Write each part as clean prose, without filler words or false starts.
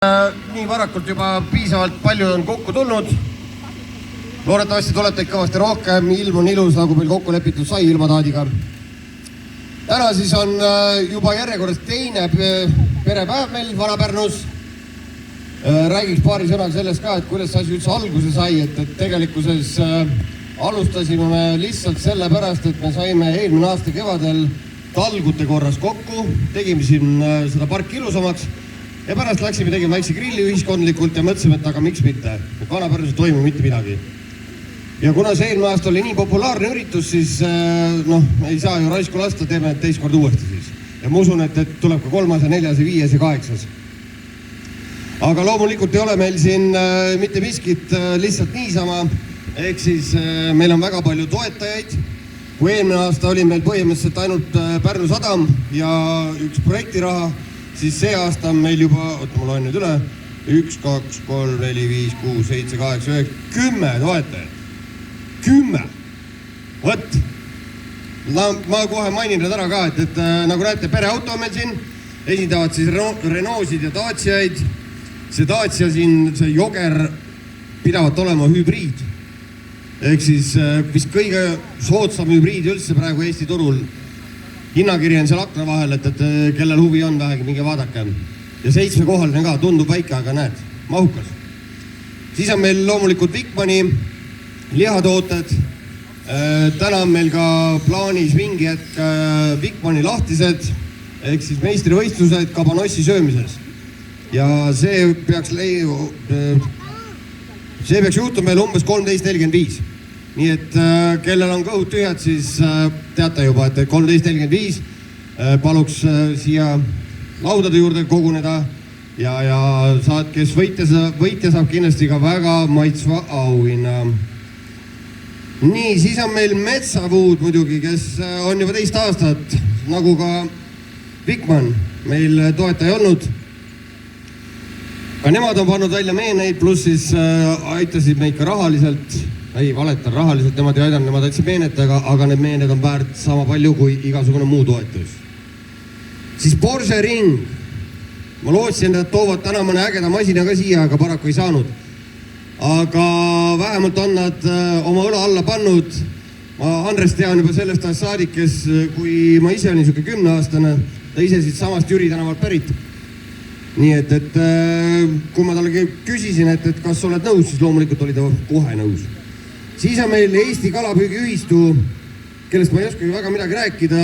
Nii varakult juba piisavalt palju on kokku tulnud. Loodetavasti tulete kõvasti rohkem, ilm on ilus, nagu meil kokku lepitud sai ilmataadiga. Täna siis on juba järjekorras teine perepäev meil Vana-Pärnus. Räägiks paari sõnaga sellest ka, et kuidas asi üldse alguse sai, et tegelikkuses alustasime me lihtsalt sellepärast, et me saime eelmine aasta kevadel talgute korras kokku, tegime siin seda parki ilusamaks. Ja pärast läksime tegema väikse grilli ühiskondlikult ja mõtlesime, et aga miks mitte, et Vana-Pärnus ei toimu mitte midagi. Ja kuna see eelmine aasta oli nii populaarne üritus, siis ei saa ju raisku lasta, teeme teist kord uuesti siis. Ja ma usun, et tuleb ka 3., 4., 5. ja 8. Aga loomulikult ei ole meil siin mitte miskit lihtsalt niisama, ehk siis meil on väga palju toetajaid. Kui eelmine aasta oli meil põhimõtteliselt ainult Pärnu Sadam ja üks projektiraha, siis see aasta on meil juba, ma loen nüüd üle, 1, 2, 3, 4, 5, 6, 7, 8, 9, 10 toetajat. 10! Võt! Ma kohe mainin need ära ka, et nagu näete, pereauto on meil siin, esindavad siis Renault'id ja Daciaid. See Dacia siin, see Joger pidavat olema hübriid. Ehk siis vist kõige soodsam hübriid üldse praegu Eesti turul. Hinnakiri on seal akna vahel, et kellel huvi on vähegi, minge vaadake. Ja 7-kohaline ka, tundub väike, aga näed, mahukas. Siis on meil loomulikult Vikmani lihatooted. Täna on meil ka plaanis mingi hetk Vikmani lahtised, ehk siis meistrivõistlused kabanossi söömises. Ja see peaks juhtuma meil umbes 13.45. Nii et kellel on kõhud tühjad, siis teate juba, et 13.45 paluks siia laudade juurde koguneda ja kes võitja saab kindlasti ka väga maitsva auhinna. Nii, siis on meil Metsavuud muidugi, kes on juba 2 aastat, nagu ka Vikman meil toetaja olnud. Ka nemad on pannud välja meeneid, pluss siis aitasid meid ka rahaliselt. Ei, valetan, rahaliselt nemad ei aidanud, nemad aitasid meenetega, aga need meened on väärt sama palju kui igasugune muu toetus. Siis Porsche Ring. Ma lootsin, et toovad täna mõne ägeda masina ka siia, aga paraku ei saanud. Aga vähemalt on nad oma õla alla pannud. Ma Andres tean juba sellest ajast saadik, kes kui ma ise olin siuke 10-aastane, ta ise siit samast Jüri tänavalt pärit. Nii et kui ma talle küsisin, et kas oled nõus, siis loomulikult oli ta kohe nõus. Siis on meil Eesti kalapüügiühistu, kellest ma ei oska väga midagi rääkida.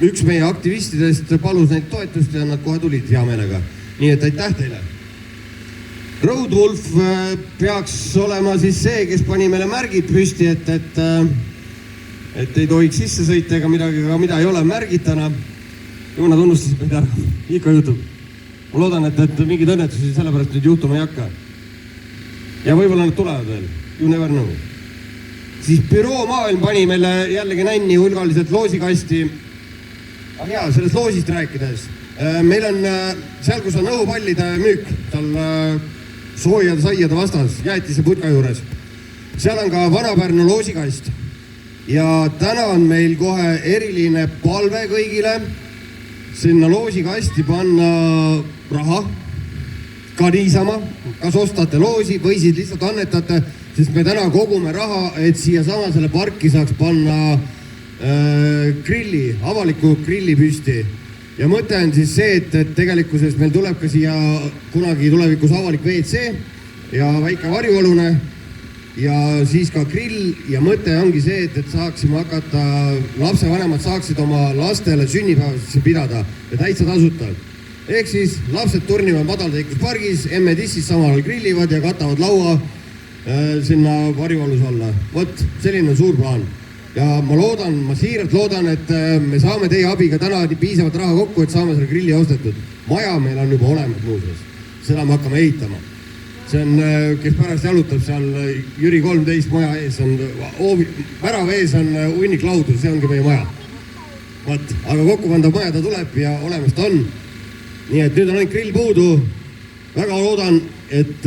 Üks meie aktivistidest palus neid toetust ja nad kohe tulid hea meelega. Nii et aitäh teile. Roadwolf peaks olema siis see, kes pani meile märgid püsti, et ei tohiks sisse sõita ega midagi, aga mida ei ole märgitana. Ju nad unnustasid meid ära. Ikka juhtub. Ma loodan, et mingid õnnetusi sellepärast nüüd juhtuma ei hakka. Ja võib-olla nad tulevad veel. You never know. Siis büroo maailm pani meile jällegi nänni hulgaliselt loosikasti. Aga hea, sellest loosist rääkides. Meil on seal, kus on õhupallide müük, seal soojade saiade vastas, jäätise putka juures. Seal on ka Vana-Pärnu loosikast. Ja täna on meil kohe eriline palve kõigile sinna loosikasti panna raha. Ka niisama, kas ostate loosi või siis lihtsalt annetate, sest me täna kogume raha, et siia sama selle parki saaks panna grilli, avaliku grilli püsti. Ja mõte on siis see, et tegelikkuses meil tuleb ka siia kunagi tulevikus avalik WC ja väike varjuolune ja siis ka grill ja mõte ongi see, et saaksime hakata, lapsevanemad saaksid oma lastele sünnipäevasesse pidada ja täitsa tasuta. Ehk siis lapsed turnivad Madalteikuspargis, emme-tissis samal grillivad ja katavad laua sinna varjuolus alla. Võt, selline on suur plaan. Ja ma siiralt loodan, et me saame teie abiga täna piisavalt raha kokku, et saame selle grilli ostetud. Maja meil on juba olemas muuseas. Seda me hakkame ehitama. See on, kes pärast jalutab seal Jüri 13 maja ees, värava ees on hunnik laudu, see ongi meie maja. Võt, aga kokkupandav maja ta tuleb ja olemas ta on. Nii et nüüd on ainult grill puudu. Väga loodan, et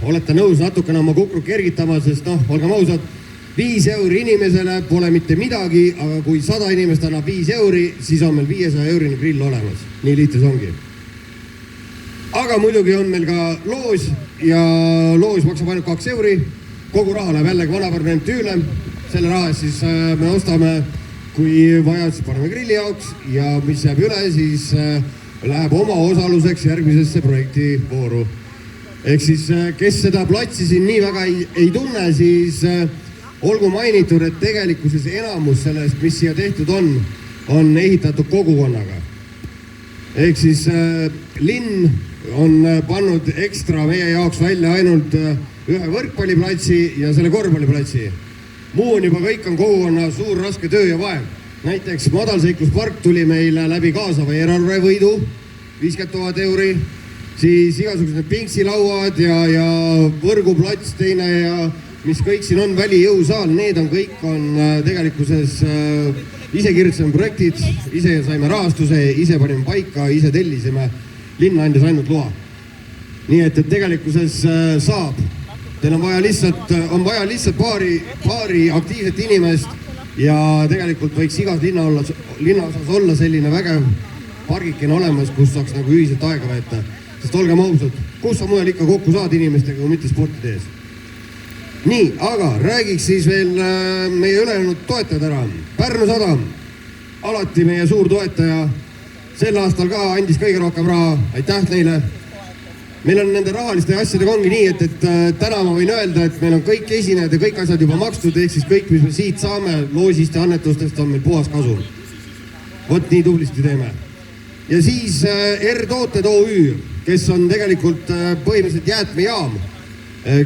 olete nõus natukene oma kukru kergitama, sest olgem ausad, 5 euri inimesele pole mitte midagi, aga kui 100 inimest annab 5 euri, siis on meil 500 eurini grill olemas. Nii liitus ongi. aga muidugi on meil ka loos ja loos maksab ainult 2 euri. Kogu raha läheb jällegi vanaparlament tüüle. Selle raha siis me ostame, kui vaja, siis paneme grilli jaoks ja mis jääb üle, siis läheb oma osaluseks järgmisesse projekti vooru. Ehk siis, kes seda platsi siin nii väga ei tunne, siis olgu mainitud, et tegelikkuses enamus sellest, mis siia tehtud on ehitatud kogukonnaga. Ehk siis linn on pannud ekstra meie jaoks välja ainult ühe võrkpalliplatsi ja selle korvpalliplatsi. Muu on juba kõik on kogukonna suur raske töö ja vaev. Näiteks Madalseikluspark tuli meile läbi kaasava eelarvevõidu 50 000 euri, siis igasugused pingsilauad ja võrguplats teine ja mis kõik siin on, välijõusaal, need on kõik tegelikkuses ise kirjutasime projektid, ise saime rahastuse, ise panime paika, ise tellisime, linna andis ainult loa. Nii et tegelikkuses saab. Teil on vaja lihtsalt paari aktiivset inimest ja tegelikult võiks igas linnaosas olla selline vägev pargikene olemas, kus saaks nagu ühiselt aega veeta. Sest olgem ausad, kus sa mujal ikka kokku saad inimestega, kui mitte sporti tees. Nii, aga räägiks siis veel meie ülejäänud toetajad ära. Pärnu Sadam, alati meie suur toetaja, sel aastal ka andis kõige rohkem raha, aitäh neile. Meil on nende rahaliste asjadega ongi nii, et täna ma võin öelda, et meil on kõik esinejad ja kõik asjad juba makstud, ehk siis kõik, mis me siit saame loosist ja annetustest on meil puhas kasu. Vot nii tublisti teeme. Ja siis R-Tooted OÜ, kes on tegelikult põhimõtteliselt jäätmejaam,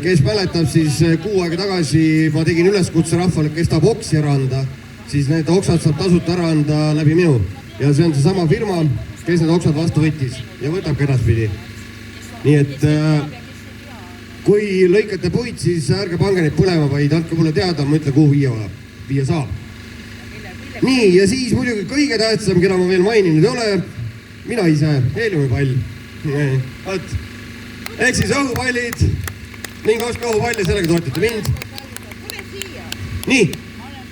kes mäletab siis kuu aega tagasi, ma tegin üleskutse rahvale, kes tahab oksi ära anda, siis need oksad saab tasuta ära anda läbi minu. Ja see on see sama firma, kes need oksad vastu võttis ja võtab edaspidi. Nii et kui lõikate puid, siis ärge pange neid põlema, vaid andke mulle teada, ma ütlen, kuhu viia saab. Nii, ja siis muidugi kõige tähtsam, keda ma veel maininud ei ole, mina ise, heeliumipall. Ehk siis õhupallid, minge oska õhupalli, sellega toetate mind. Nii.